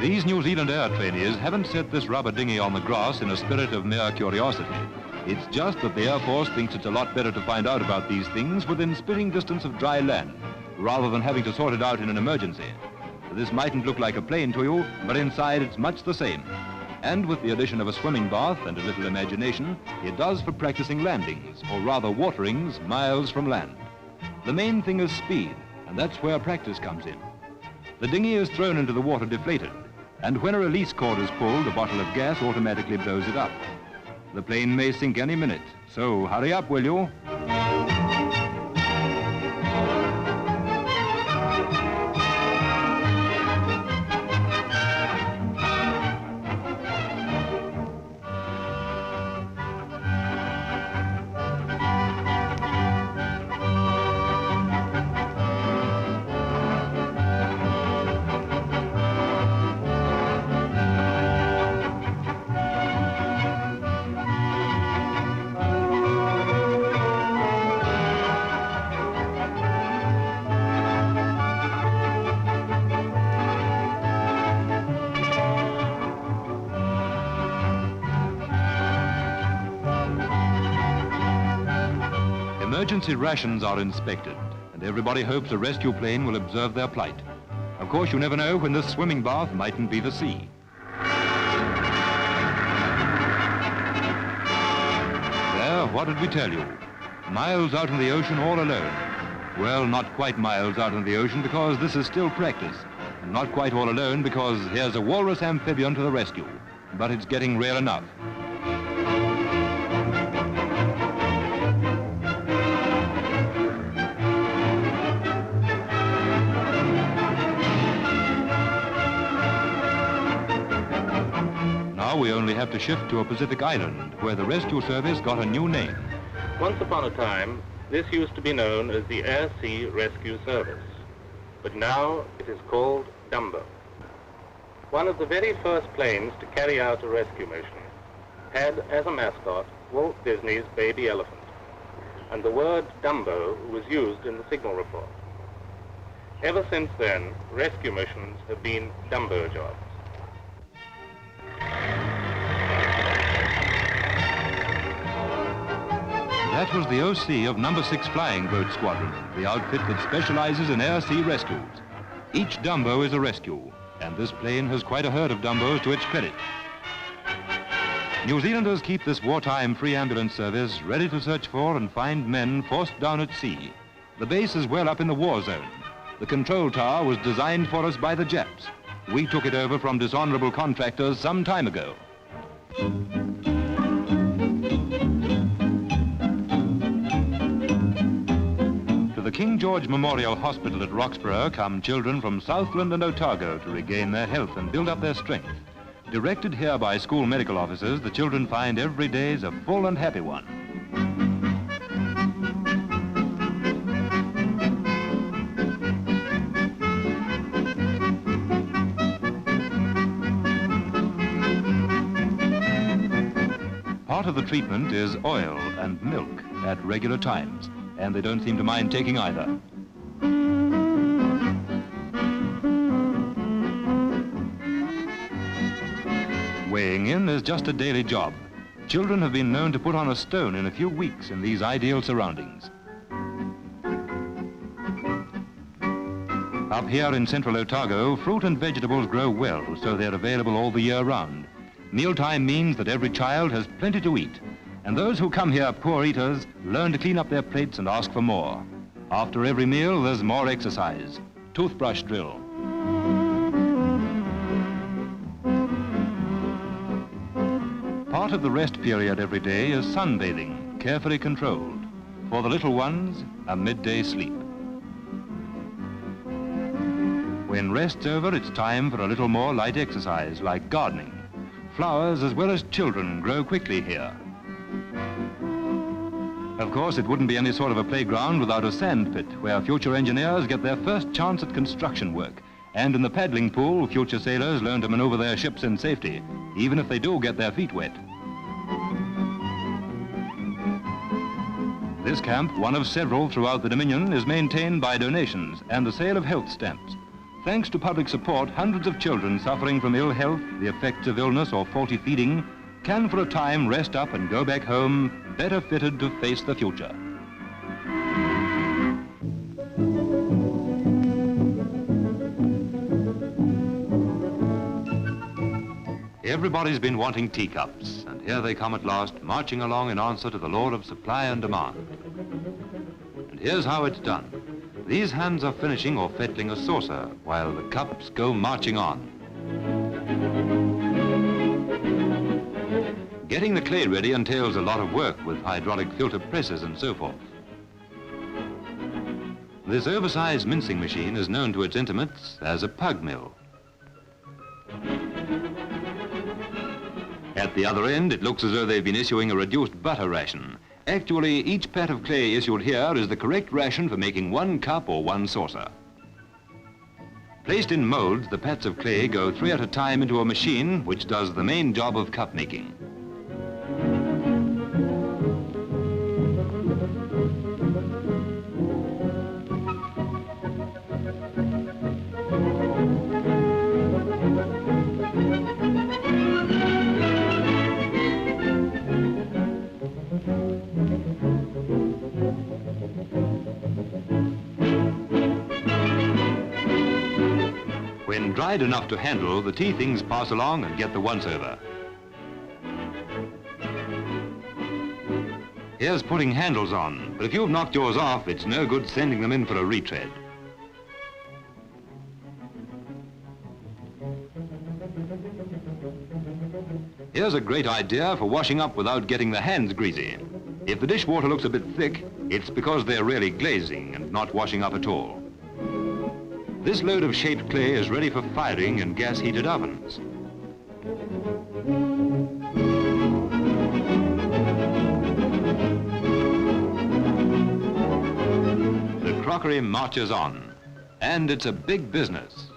These New Zealand air trainees haven't set this rubber dinghy on the grass in a spirit of mere curiosity. It's just that the Air Force thinks it's a lot better to find out about these things within spitting distance of dry land, rather than having to sort it out in an emergency. This mightn't look like a plane to you, but inside it's much the same. And with the addition of a swimming bath and a little imagination, it does for practicing landings, or rather waterings, miles from land. The main thing is speed, and that's where practice comes in. The dinghy is thrown into the water deflated, and when a release cord is pulled, a bottle of gas automatically blows it up. The plane may sink any minute, so hurry up, will you? Emergency rations are inspected, and everybody hopes a rescue plane will observe their plight. Of course, you never know when this swimming bath mightn't be the sea. There, what did we tell you? Miles out in the ocean all alone. Well, not quite miles out in the ocean, because this is still practice. And not quite all alone, because here's a walrus amphibian to the rescue. But it's getting real enough. Now we only have to shift to a Pacific island, where the rescue service got a new name. Once upon a time, this used to be known as the Air Sea Rescue Service, but now it is called Dumbo. One of the very first planes to carry out a rescue mission had as a mascot Walt Disney's baby elephant, and the word Dumbo was used in the signal report. Ever since then, rescue missions have been Dumbo jobs. That was the OC of No. 6 Flying Boat Squadron, the outfit that specializes in air-sea rescues. Each Dumbo is a rescue, and this plane has quite a herd of Dumbos to its credit. New Zealanders keep this wartime free ambulance service ready to search for and find men forced down at sea. The base is well up in the war zone. The control tower was designed for us by the Japs. We took it over from dishonorable contractors some time ago. To the King George Memorial Hospital at ROXBURGH come children from Southland and Otago to regain their health and build up their strength. Directed here by school medical officers, the children find every day is a full and happy one. Part of the treatment is oil and milk at regular times, and they don't seem to mind taking either. Weighing in is just a daily job. Children have been known to put on a stone in a few weeks in these ideal surroundings. Up here in central Otago, fruit and vegetables grow well, so they're available all the year round. Mealtime means that every child has plenty to eat, and those who come here poor eaters learn to clean up their plates and ask for more. After every meal, there's more exercise. Toothbrush drill. Part of the rest period every day is sunbathing, carefully controlled. For the little ones, a midday sleep. When rest's over, it's time for a little more light exercise, like gardening. Flowers as well as children grow quickly here. Of course, it wouldn't be any sort of a playground without a sand pit where future engineers get their first chance at construction work. And in the paddling pool, future sailors learn to maneuver their ships in safety, even if they do get their feet wet. This camp, one of several throughout the Dominion, is maintained by donations and the sale of health stamps. Thanks to public support, hundreds of children suffering from ill health, the effects of illness or faulty feeding, can for a time rest up and go back home better fitted to face the future. Everybody's been wanting teacups, and here they come at last, marching along in answer to the law of supply and demand. And here's how it's done. These hands are finishing or fettling a saucer, while the cups go marching on. Getting the clay ready entails a lot of work with hydraulic filter presses and so forth. This oversized mincing machine is known to its intimates as a pug mill. At the other end, it looks as though they've been issuing a reduced butter ration. Actually, each pat of clay issued here is the correct ration for making 1 cup or 1 saucer. Placed in molds, the pats of clay go 3 at a time into a machine which does the main job of cup making. When dried enough to handle, the tea things pass along and get the once-over. Here's putting handles on, but if you've knocked yours off, it's no good sending them in for a retread. Here's a great idea for washing up without getting the hands greasy. If the dishwater looks a bit thick, it's because they're really glazing and not washing up at all. This load of shaped clay is ready for firing in gas-heated ovens. The crockery marches on, and it's a big business.